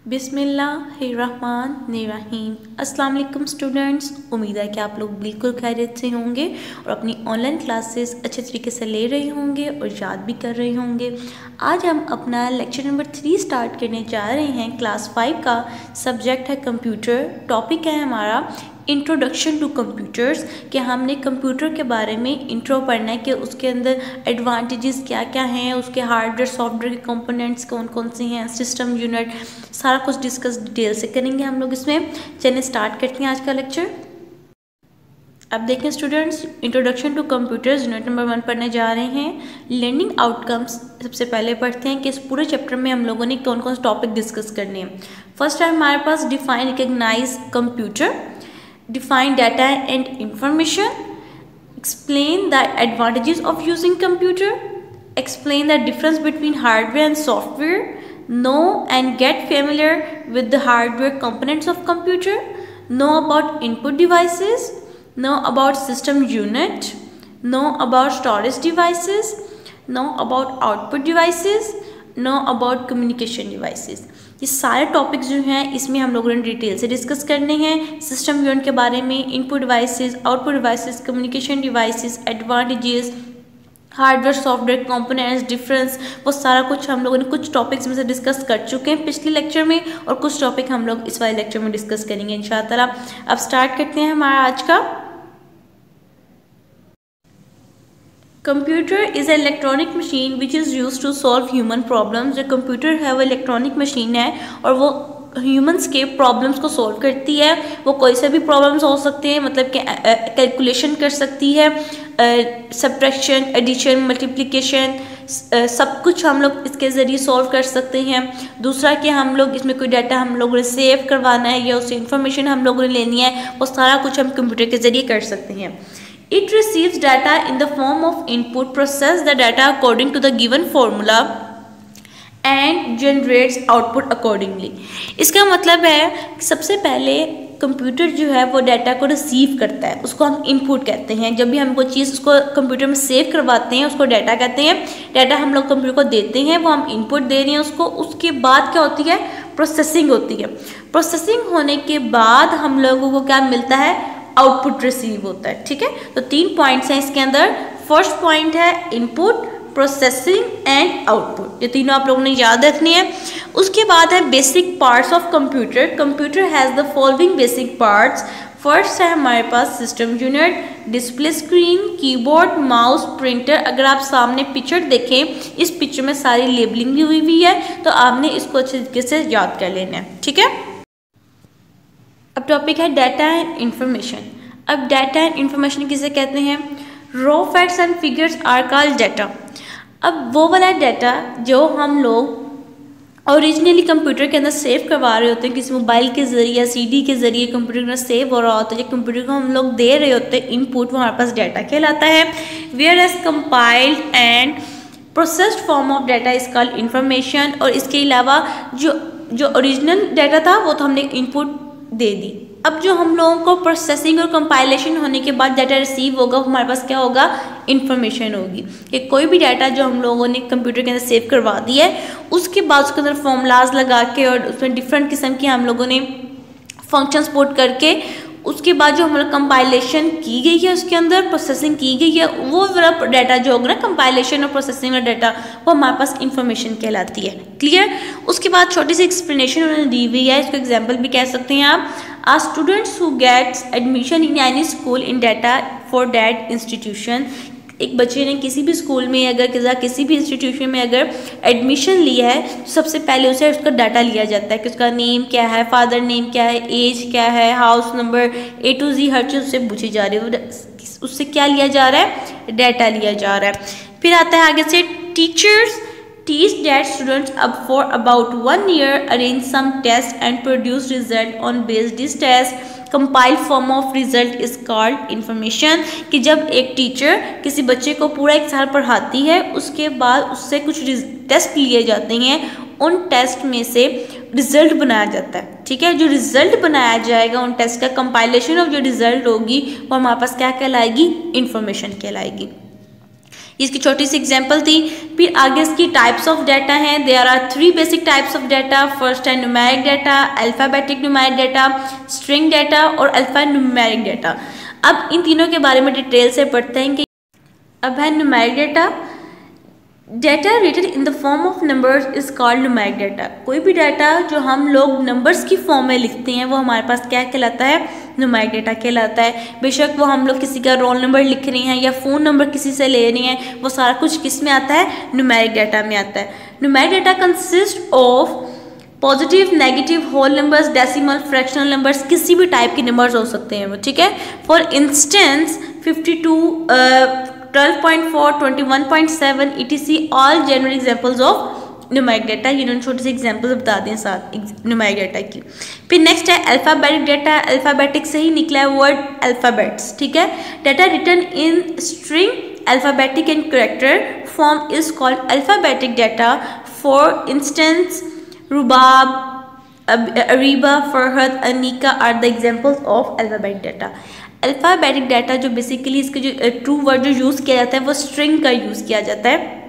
बिस्मिल्लाहिर्रहमानिर्रहीम। अस्सलाम वालेकुम स्टूडेंट्स, उम्मीद है कि आप लोग बिल्कुल खैरियत से होंगे और अपनी ऑनलाइन क्लासेस अच्छे तरीके से ले रहे होंगे और याद भी कर रहे होंगे। आज हम अपना लेक्चर नंबर 3 स्टार्ट करने जा रहे हैं। क्लास 5 का सब्जेक्ट है कंप्यूटर। टॉपिक है हमारा इंट्रोडक्शन टू कंप्यूटर्स, कि हमने कंप्यूटर के बारे में इंट्रो पढ़ना है कि उसके अंदर एडवांटेजेस क्या क्या हैं, उसके हार्डवेयर सॉफ्टवेयर के कंपोनेंट्स कौन कौन से हैं, सिस्टम यूनिट, सारा कुछ डिस्कस डिटेल से करेंगे हम लोग इसमें। चलिए स्टार्ट करते हैं आज का लेक्चर। अब देखें students, introduction to computers unit number 1 पढ़ने जा रहे हैं। लर्निंग आउटकम्स सबसे पहले पढ़ते हैं कि इस पूरे चैप्टर में हम लोगों ने कौन कौन से टॉपिक डिस्कस करने हैं। फर्स्ट है हमारे पास define recognise computer, define data and information, explain the advantages of using computer, explain the difference between hardware and software, know and get familiar with the hardware components of computer, know about input devices, know about system unit, know about storage devices, know about output devices, know about communication devices। ये सारे topics जो हैं इसमें हम लोगों ने detail से discuss करने हैं। सिस्टम यूनिट के बारे में, input devices, output devices, communication devices, advantages, hardware software components, difference, वो सारा कुछ हम लोगों ने कुछ टॉपिक्स में से डिस्कस कर चुके हैं पिछले लेक्चर में और कुछ टॉपिक हम लोग इस वाले लेक्चर में डिस्कस करेंगे इंशाअल्लाह। अब स्टार्ट करते हैं हमारा आज का। Computer is electronic machine which is use to solve human problems. जो कंप्यूटर है वो इलेक्ट्रॉनिक मशीन है और वो ह्यूमंस के प्रॉब्लम्स को सॉल्व करती है। वो कोई से भी प्रॉब्लम्स हो सकते हैं, मतलब कि कैलकुलेशन कर सकती है, सब्ट्रैक्शन, एडिशन, मल्टीप्लिकेशन, सब कुछ हम लोग इसके ज़रिए सॉल्व कर सकते हैं। दूसरा कि हम लोग इसमें कोई डाटा हम लोगों ने सेव करवाना है या उससे इंफॉर्मेशन हम लोगों ने लेनी है, वो सारा कुछ हम कंप्यूटर के ज़रिए कर सकते हैं। It receives data in the form of input, process the data according to the given formula and generates output accordingly। इसका मतलब है कि सबसे पहले कंप्यूटर जो है वो डाटा को रिसीव करता है, उसको हम इनपुट कहते हैं। जब भी हम कोई चीज़ उसको कंप्यूटर में सेव करवाते हैं उसको डाटा कहते हैं। डाटा हम लोग कंप्यूटर को देते हैं, वो हम इनपुट दे रहे हैं उसको। उसके बाद क्या होती है? प्रोसेसिंग होती है। प्रोसेसिंग होने के बाद हम लोगों को क्या मिलता है? आउटपुट रिसीव होता है। ठीक है, तो 3 पॉइंट्स हैं इसके अंदर। फर्स्ट पॉइंट है इनपुट, प्रोसेसिंग एंड आउटपुट। ये तीनों आप लोगों ने याद रखनी है। उसके बाद है basic parts of computer. Computer has the following basic parts. First है हमारे पास system unit, display screen, keyboard, mouse, printer. अगर आप सामने पिक्चर देखें, इस पिक्चर में सारी लेबलिंग भी हुई है, तो आपने इसको अच्छे तरीके से याद कर लेना है। ठीक है, अब टॉपिक है डाटा एंड इंफॉर्मेशन। अब डाटा एंड इंफॉर्मेशन किसे कहते हैं? Raw facts and figures are called data. अब वो वाला डाटा जो हम लोग ओरिजिनली कंप्यूटर के अंदर सेव करवा रहे होते हैं, किसी मोबाइल के ज़रिए, सीडी के ज़रिए कंप्यूटर के अंदर सेव हो रहा होता है, या कंप्यूटर को हम लोग दे रहे होते हैं इनपुट, वो हमारे पास डाटा कहलाता है। Whereas compiled and processed form of data is called information. और इसके अलावा जो ओरिजिनल डाटा था वो तो हमने इनपुट दे दी। अब जो हम लोगों को प्रोसेसिंग और कंपाइलेशन होने के बाद डाटा रिसीव होगा, हमारे पास क्या होगा? इंफॉर्मेशन होगी। कि कोई भी डाटा जो हम लोगों ने कंप्यूटर के अंदर सेव करवा दिया है, उसके बाद उसके अंदर फॉर्मूलाज लगा के और उसमें डिफरेंट किस्म के हम लोगों ने फंक्शंस पुट करके, उसके बाद जो हम लोग कंपाइलेशन की गई है, उसके अंदर प्रोसेसिंग की गई है, वो वाला डाटा जो होगा ना, कंपाइलेशन और प्रोसेसिंग का डाटा, वो हमारे पास इंफॉर्मेशन कहलाती है। क्लियर? उसके बाद छोटी सी एक्सप्लेनेशन उन्होंने दी हुई है, इसको एग्जाम्पल भी कह सकते हैं आप। Are students who gets admission in any school in data for that institution. एक बच्चे ने किसी भी स्कूल में अगर किसी भी इंस्टीट्यूशन में अगर एडमिशन लिया है, तो सबसे पहले उसे उसका डाटा लिया जाता है कि उसका नेम क्या है, फादर नेम क्या है, एज क्या है, house number, A to Z हर चीज़ उससे पूछी जा रही है। उससे क्या लिया जा रहा है? डाटा लिया जा रहा है। फिर आता है आगे से teachers teach that students up for about 1 year, arrange some tests and produce result on based this test. Compiled form of result is called information। कि जब एक टीचर किसी बच्चे को पूरा 1 साल पढ़ाती है, उसके बाद उससे कुछ टेस्ट लिए जाते हैं, उन टेस्ट में से रिजल्ट बनाया जाता है। ठीक है, जो रिजल्ट बनाया जाएगा उन टेस्ट का, कंपाइलेशन ऑफ जो रिजल्ट होगी वो हमारे पास क्या कहलाएगी? इंफॉर्मेशन कहलाएगी। इसकी छोटी सी एग्जांपल थी। फिर आगे इसकी टाइप्स ऑफ डाटा हैं। There are 3 basic types of data. First है numeric data, alphabetic numeric data, string data और अल्फ़ा न्यूमेरिक डाटा। अब इन तीनों के बारे में डिटेल से पढ़ते हैं कि अब है numeric data. Data written in the form of numbers is called numeric data. कोई भी डाटा जो हम लोग नंबर्स की फॉर्म में लिखते हैं वो हमारे पास क्या कहलाता है? न्यूमेरिक डाटा कहलाता है। बेशक वो हम लोग किसी का रोल नंबर लिख रहे हैं या फ़ोन नंबर किसी से ले रहे हैं, वो सारा कुछ किस में आता है? न्यूमेरिक डाटा में आता है। Numeric data consist of positive, negative, whole numbers, decimal, fractional numbers, किसी भी टाइप के नंबर्स हो सकते हैं वो, ठीक है। For instance 52, 12.4, 21.7 etc all general examples of numeric data. इन्होंने छोटे से एग्जांपल्स बता दें साथ न्यूमेरिक डाटा की। फिर नेक्स्ट है अल्फ़ाबेटिक डाटा। अल्फ़ाबेटिक से ही निकला है वर्ड अल्फ़ाबेट्स, ठीक है। Data written in string, alphabetic and character form is called alphabetic data. For instance Rubab, Areeba, Farhad, Anika are the examples of alphabetic data. Alphabetic data जो बेसिकली इसके जो ट्रू वर्ड जो यूज़ किया जाता है वो स्ट्रिंग का यूज़ किया जाता है।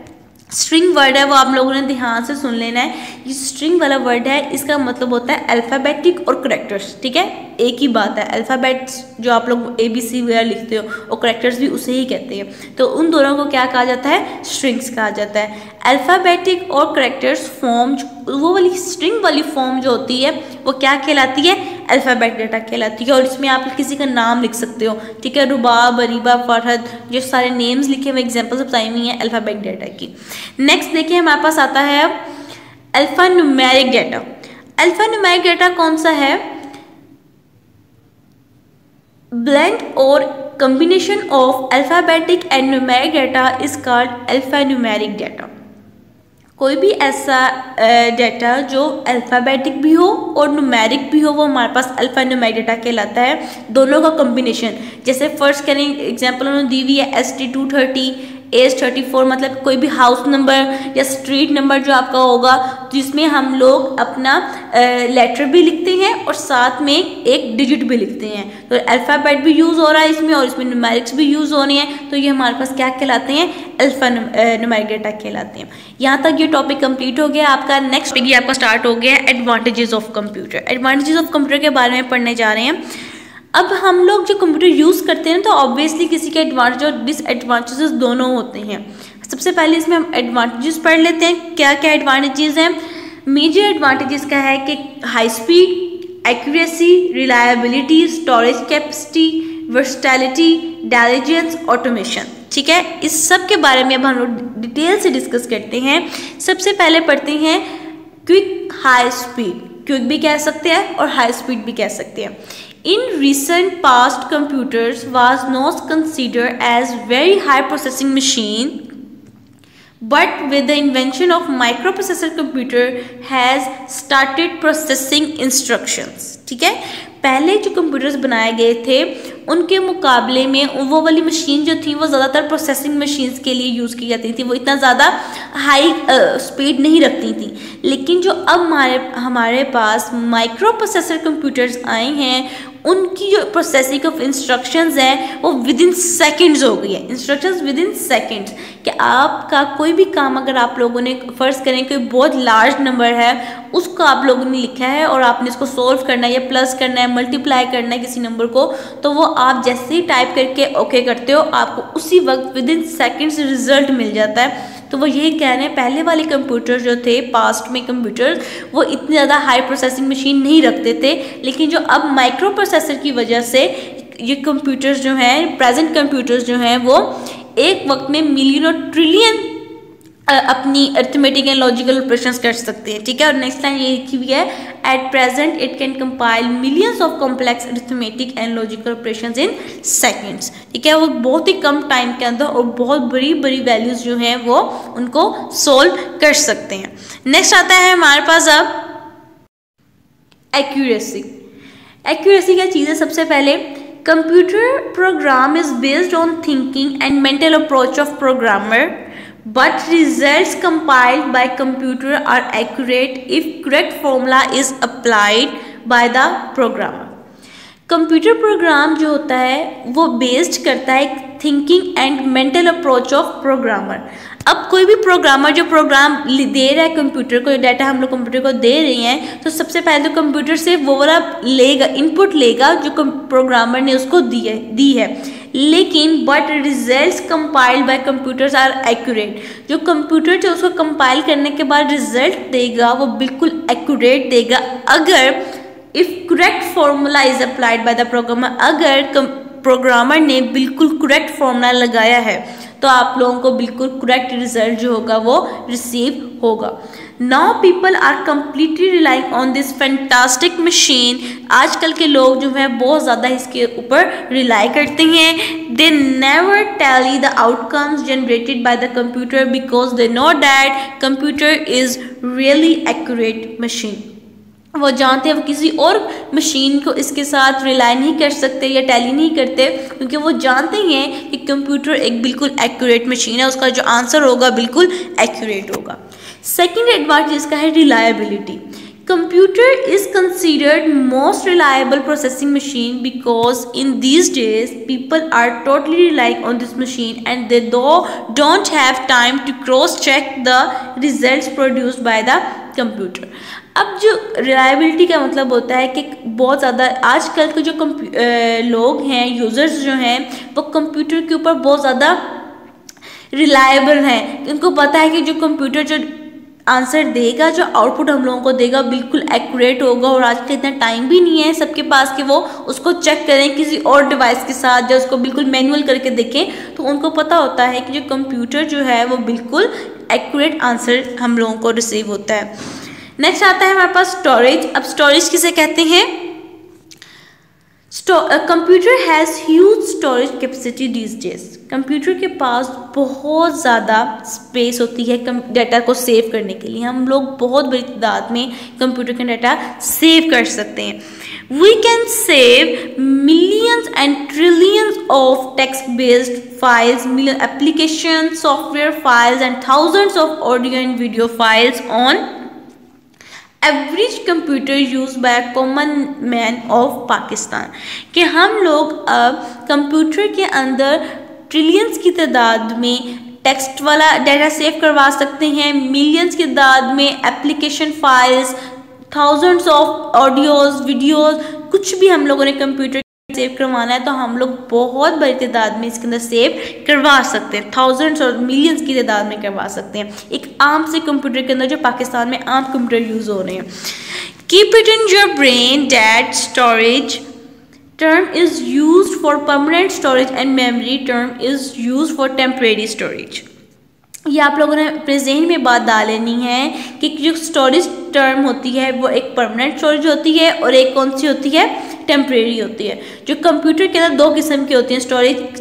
स्ट्रिंग वर्ड है वो आप लोगों ने ध्यान से सुन लेना है। ये स्ट्रिंग वाला वर्ड है, इसका मतलब होता है अल्फ़ाबेटिक और करैक्टर्स, ठीक है। एक ही बात है, अल्फ़ाबेट्स जो आप लोग ABC वगैरह लिखते हो और करैक्टर्स भी उसे ही कहते हैं, तो उन दोनों को क्या कहा जाता है? स्ट्रिंग्स कहा जाता है। अल्फ़ाबेटिक और करैक्टर्स फॉर्म, वो वाली स्ट्रिंग वाली फॉर्म जो होती है वो क्या कहलाती है? अल्फ़ाबेटिक डाटा कहलाती है। और इसमें आप किसी का नाम लिख सकते हो, ठीक है। रुबाब, अरीबा, फरहद, जो सारे नेम्स लिखे हुए एग्जाम्पल्स बताई हुई हैं अल्फ़ाबेटिक डाटा की। नेक्स्ट देखिए हमारे पास आता है alpha numeric data. Alpha numeric data कौन सा है? ब्लेंड और combination of alphabetic and numeric data is called alphanumeric data। कोई भी ऐसा डाटा जो अल्फ़ाबेटिक भी हो और न्यूमेरिक भी हो वो हमारे पास अल्फ़ा न्यूमेरिक डाटा कहलाता है। दोनों का कॉम्बिनेशन, जैसे फर्स्ट करें एग्जांपल उन्होंने दी हुई है ST230 AS34, मतलब कोई भी हाउस नंबर या स्ट्रीट नंबर जो आपका होगा जिसमें हम लोग अपना लेटर भी लिखते हैं और साथ में एक डिजिट भी लिखते हैं, तो अल्फ़ाबेट भी यूज़ हो रहा है इसमें और इसमें न्यूमेरिक्स भी यूज़ हो रहे हैं, तो ये हमारे पास क्या कहलाते हैं? अल्फ़ा न्यूमेरिक डाटा कहलाते हैं। यहाँ तक ये टॉपिक कंप्लीट हो गया आपका। नेक्स्ट टॉपिक ये आपका स्टार्ट हो गया advantages of computer. Advantages of computer के बारे में पढ़ने जा रहे हैं। अब हम लोग जो कंप्यूटर यूज़ करते हैं तो ऑब्वियसली किसी के एडवांटेज और डिसएडवांटेजेस दोनों होते हैं। सबसे पहले इसमें हम एडवांटेजेस पढ़ लेते हैं, क्या क्या एडवांटेजेस हैं। मेजर एडवांटेजेस का है कि high speed, accuracy, reliability, storage capacity, versatility, intelligence, automation, ठीक है। इस सब के बारे में अब हम लोग डिटेल से डिस्कस करते हैं। सबसे पहले पढ़ते हैं क्विक हाई स्पीड। क्विक भी कह सकते हैं और हाई स्पीड भी कह सकते हैं। In recent past, computers was not considered as very high processing machine, but with the invention of microprocessor, computer has started processing instructions, ठीक है। पहले जो कंप्यूटर्स बनाए गए थे उनके मुकाबले में वो वाली मशीन जो थी वो ज़्यादातर प्रोसेसिंग मशीन्स के लिए यूज़ की जाती थी, वो इतना ज़्यादा हाई स्पीड नहीं रखती थी। लेकिन जो अब हमारे पास माइक्रो प्रोसेसर कंप्यूटर्स आए हैं उनकी जो प्रोसेसिंग ऑफ इंस्ट्रक्शंस हैं वो विद इन सेकेंड्स हो गई है। इंस्ट्रक्शंस विद इन सेकेंड्स, कि आपका कोई भी काम अगर आप लोगों ने फ़र्ज़ करें कोई बहुत लार्ज नंबर है उसको आप लोगों ने लिखा है और आपने इसको सोल्व करना है या प्लस करना है, मल्टीप्लाई करना है किसी नंबर को, तो वो आप जैसे ही टाइप करके ओके करते हो आपको उसी वक्त विद इन सेकेंड्स रिजल्ट मिल जाता है। तो वो यही कह रहे हैं पहले वाले कंप्यूटर जो थे पास्ट में कंप्यूटर वो इतनी ज़्यादा हाई प्रोसेसिंग मशीन नहीं रखते थे, लेकिन जो अब माइक्रो प्रोसेसर की वजह से ये कंप्यूटर्स जो हैं प्रेजेंट कंप्यूटर्स जो हैं वो एक वक्त में मिलियन और ट्रिलियन अपनी अर्थमेटिक एंड लॉजिकल ऑपरेशंस कर सकते हैं, ठीक है। और नेक्स्ट लाइन ये लिखी हुई है at present it can compile millions of complex arithmetic and logical operations in seconds, ठीक है। वो बहुत ही कम टाइम के अंदर और बहुत बड़ी बड़ी वैल्यूज जो हैं वो उनको सोल्व कर सकते हैं। नेक्स्ट आता है हमारे पास अब एक्यूरेसी। एक्यूरेसी क्या चीज़ है? सबसे पहले computer program is based on thinking and mental approach of programmer, but results compiled by computer are accurate if correct formula is applied by the programmer। Computer program जो होता है वो बेस्ड करता है thinking and mental approach of programmer. अब कोई भी programmer जो प्रोग्राम दे रहा है कंप्यूटर को, डाटा हम लोग कंप्यूटर को दे रहे हैं, तो सबसे पहले तो कंप्यूटर से वो वाला लेगा, इनपुट लेगा जो प्रोग्रामर ने उसको दी है। लेकिन but results compiled by computers are accurate. जो कंप्यूटर जो उसको कंपाइल करने के बाद रिजल्ट देगा वो बिल्कुल एक्यूरेट देगा अगर if correct formula is applied by the programmer. अगर प्रोग्रामर ने बिल्कुल करेक्ट फॉर्मूला लगाया है तो आप लोगों को बिल्कुल करेक्ट रिजल्ट जो होगा वो रिसीव होगा। Now people are completely relying on this fantastic machine. आजकल के लोग जो हैं बहुत ज़्यादा इसके ऊपर रिलाई करते हैं। They never tally the outcomes generated by the computer because they know that computer is really accurate machine. वो जानते हैं वो किसी और मशीन को इसके साथ रिलाई नहीं कर सकते या टैली नहीं करते, क्योंकि वो जानते हैं कि कंप्यूटर एक बिल्कुल एक्यूरेट मशीन है, उसका जो आंसर होगा बिल्कुल एक्यूरेट होगा। सेकंड एडवांटेज इसका है reliability. Computer is considered most reliable processing machine because in these days people are totally relying on this machine and they don't have time to cross check the results produced by the computer. अब जो reliability का मतलब होता है कि बहुत ज़्यादा आजकल के जो लोग हैं, यूज़र्स जो हैं, वो कंप्यूटर के ऊपर बहुत ज़्यादा रिलायबल हैं। उनको पता है कि जो कंप्यूटर जो आंसर देगा, जो आउटपुट हम लोगों को देगा बिल्कुल एक्यूरेट होगा। और आज के इतना टाइम भी नहीं है सबके पास कि वो उसको चेक करें किसी और डिवाइस के साथ या उसको बिल्कुल मैनुअल करके देखें। तो उनको पता होता है कि जो कंप्यूटर जो है वो बिल्कुल एक्यूरेट आंसर हम लोगों को रिसीव होता है। नेक्स्ट आता है हमारे पास स्टोरेज। अब स्टोरेज किसे कहते हैं? Computer has huge storage capacity these days. Computer के पास बहुत ज़्यादा स्पेस होती है डाटा को सेव करने के लिए। हम लोग बहुत बड़ी तादाद में कंप्यूटर का डाटा सेव कर सकते हैं। We can save millions and trillions of text-based files, million application software files and thousands of audio and video files on average computer use by common man of Pakistan. कि हम लोग अब computer के अंदर trillions की तादाद में टेक्स्ट वाला डाटा सेव करवा सकते हैं, मिलियंस की तादाद में application files, thousands of audios, videos, कुछ भी हम लोगों ने कंप्यूटर सेव करवाना है तो हम लोग बहुत बड़ी तादाद में इसके अंदर सेव करवा सकते हैं, थाउजेंड्स और मिलियंस की तादाद में करवा सकते हैं एक आम से कंप्यूटर के अंदर जो पाकिस्तान में आम कंप्यूटर यूज हो रहे हैं। Keep it in your brain that storage term is used for permanent storage and memory term is used for temporary storage। ये आप लोगों ने अपने ज़हन में बात डाल लेनी है कि जो स्टोरेज टर्म होती है वो एक परमानेंट स्टोरेज होती है और एक कौन सी होती है, टेम्परेरी होती है। जो कंप्यूटर के अंदर दो किस्म की होती हैं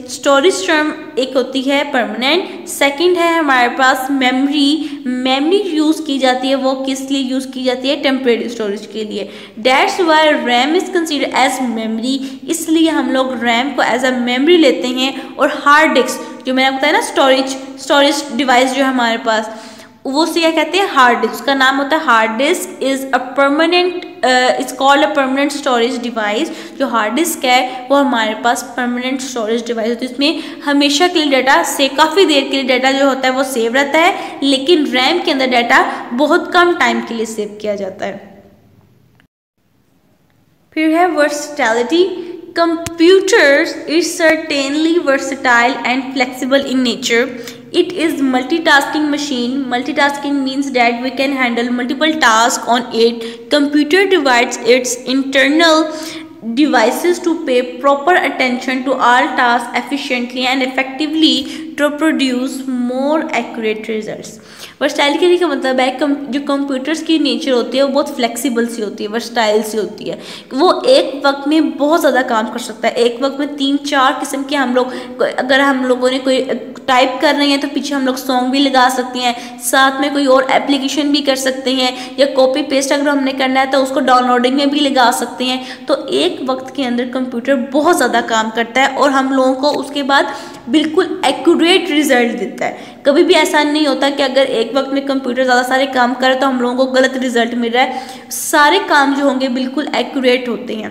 स्टोरेज टर्म, एक होती है परमानेंट, सेकंड है हमारे पास मेमोरी यूज़ की जाती है। वो किस लिए यूज़ की जाती है, टेम्परेरी स्टोरेज के लिए। That's why RAM is considered as memory, इसलिए हम लोग रैम को एज अ मेमोरी लेते हैं। और हार्ड डिस्क जो मैंने आपको बताया ना, स्टोरेज डिवाइस जो है हमारे पास, वो उसे क्या कहते हैं, हार्ड डिस्क। उसका नाम होता है hard disk. Is a permanent, it's called a permanent storage device. जो हार्ड डिस्क है वो हमारे पास परमानेंट स्टोरेज डिवाइस होती है। इसमें हमेशा के लिए डाटा से काफ़ी देर के लिए डाटा जो होता है वो सेव रहता है, लेकिन रैम के अंदर डाटा बहुत कम टाइम के लिए सेव किया जाता है। फिर है versatility. Computers is certainly versatile and flexible in nature. It is multitasking machine. Multitasking means that we can handle multiple tasks on it. Computer divides its internal devices to pay proper attention to all tasks efficiently and effectively to produce more accurate results. वर्सटाइलिटी का मतलब है जो computers की nature होती है वो बहुत flexible सी होती है, वर्सटाइल सी होती है। वो एक वक्त में बहुत ज़्यादा काम कर सकता है। एक वक्त में 3-4 किस्म के हम लोग, अगर हम लोगों ने कोई टाइप कर रहे हैं तो पीछे हम लोग सॉन्ग भी लगा सकते हैं, साथ में कोई और एप्लीकेशन भी कर सकते हैं, या कॉपी पेस्ट अगर हमने करना है तो उसको डाउनलोडिंग में भी लगा सकते हैं। तो एक वक्त के अंदर कंप्यूटर बहुत ज़्यादा काम करता है और हम लोगों को उसके बाद बिल्कुल एक्यूरेट रिजल्ट देता है। कभी भी ऐसा नहीं होता कि अगर एक वक्त में कंप्यूटर ज़्यादा सारे काम करे तो हम लोगों को गलत रिजल्ट मिल रहा है। सारे काम जो होंगे बिल्कुल एक्यूरेट होते हैं।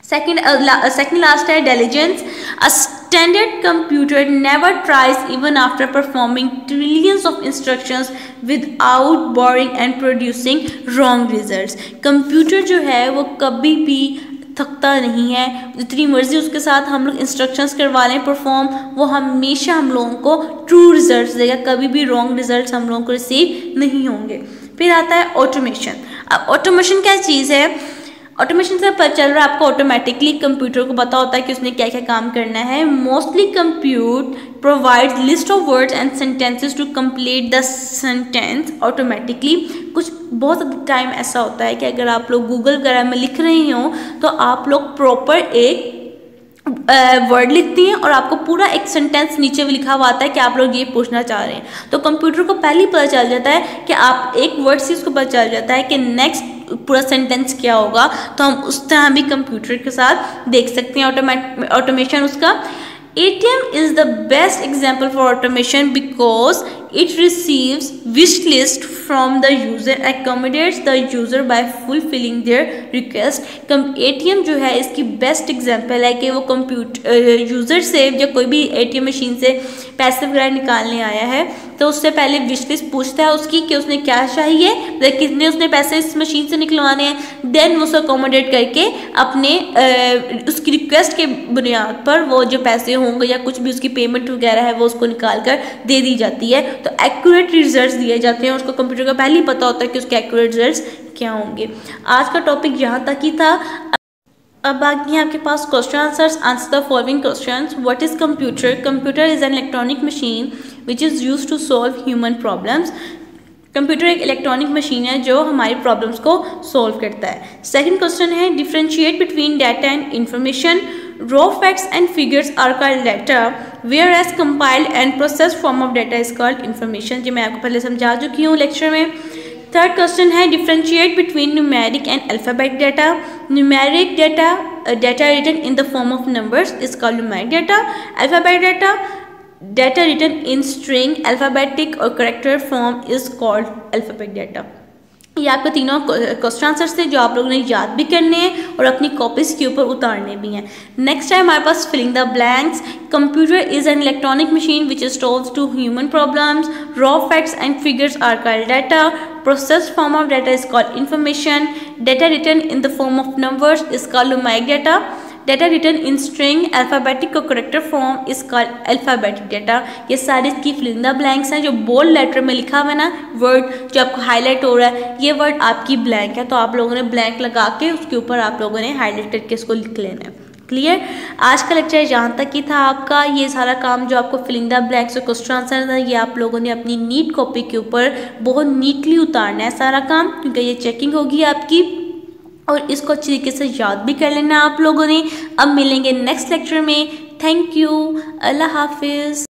सेकंड लास्ट है diligence. A standard computer never tries even after performing trillions of instructions without borrowing and producing wrong results. Computer जो है वो कभी भी थकता नहीं है, जितनी मर्जी उसके साथ हम लोग इंस्ट्रक्शंस करवा लें परफॉर्म, वो हमेशा हम लोगों को ट्रू रिजल्ट्स देगा, कभी भी रॉन्ग रिजल्ट्स हम लोगों को रिसीव नहीं होंगे। फिर आता है ऑटोमेशन। अब ऑटोमेशन क्या चीज़ है? ऑटोमेशन से पता चल रहा है आपको ऑटोमेटिकली कंप्यूटर को पता होता है कि उसने क्या क्या काम करना है। Mostly compute provide list of words and sentences to complete the sentence automatically. कुछ बहुत टाइम ऐसा होता है कि अगर आप लोग गूगल वगैरह में लिख रहे हो तो आप लोग प्रॉपर एक वर्ड लिखती हैं और आपको पूरा एक सेंटेंस नीचे भी लिखा हुआ आता है कि आप लोग ये पूछना चाह रहे हैं, तो कंप्यूटर को पहले ही पता चल जाता है कि आप एक वर्ड से उसको पता चल जाता है कि नेक्स्ट पूरा सेंटेंस क्या होगा। तो हम उस तरह भी कंप्यूटर के साथ देख सकते हैं ऑटोमेशन उसका। ATM is the best example for automation because it receives wish list from the user, accommodates the user by fulfilling their request. ATM जो है इसकी बेस्ट एग्जाम्पल है कि वो यूज़र से या कोई भी ATM मशीन से पैसे वगैरह निकालने आया है तो उससे पहले विश लिस्ट पूछता है उसकी कि उसने क्या चाहिए, कितने उसने पैसे इस मशीन से निकलवाने हैं, देन वो उसे अकोमोडेट करके अपने उसकी रिक्वेस्ट के बुनियाद पर वो जो पैसे होंगे या कुछ भी उसकी पेमेंट वगैरह है वो उसको निकाल कर दे दी जाती है। तो एक्यूरेट रिजल्ट्स दिए जाते हैं, उसको कंप्यूटर का पहले ही पता होता है कि उसके एक्यूरेट रिजल्ट्स क्या होंगे। आज का टॉपिक यहाँ तक ही था। अब बाकी आपके पास question answers. Answer the following questions. What is computer? Computer is an electronic machine which is use to solve human problems. Computer एक इलेक्ट्रॉनिक मशीन है जो हमारी प्रॉब्लम्स को सॉल्व करता है। सेकंड क्वेश्चन है differentiate between data and information. Raw facts and figures are called data whereas compiled and process form of data is called information. जो मैं आपको पहले समझा चुकी हूँ लेक्चर में। थर्ड क्वेश्चन है differentiate between numeric and alphabet data. Numeric data data written in the form of numbers is called numeric data. Alphabet data data written in string alphabetic और character form is called alphabet data. ये आपके तीनों question answers थे जो आप लोगों ने याद भी करने हैं और अपनी कॉपीज के ऊपर उतारने भी हैं। नेक्स्ट टाइम हमारे पास filling the blanks. Computer is an electronic machine which solves to human problems. Raw facts and figures are called data. Process form of data is called information. Data written in the form of numbers is called numeric data. Data written in string alphabetic और character form is called alphabetic data. ये सारे इसकी filling the blanks हैं। जो bold letter में लिखा हुआ है ना वर्ड जो आपको हाईलाइट हो रहा है, ये वर्ड आपकी ब्लैंक है, तो आप लोगों ने ब्लैंक लगा के उसके ऊपर आप लोगों ने हाईलाइट करके इसको लिख लेना है। क्लियर? आज का लेक्चर यहाँ तक ही था आपका। ये सारा काम जो आपको फिलिंग द ब्लैंक्स और क्वेश्चन आंसर था ये आप लोगों ने अपनी नीट कॉपी के ऊपर बहुत नीटली उतारना है सारा काम, क्योंकि ये चेकिंग होगी आपकी और इसको अच्छी तरीके से याद भी कर लेना आप लोगों ने। अब मिलेंगे नेक्स्ट लेक्चर में। Thank you. अल्लाह हाफिज़।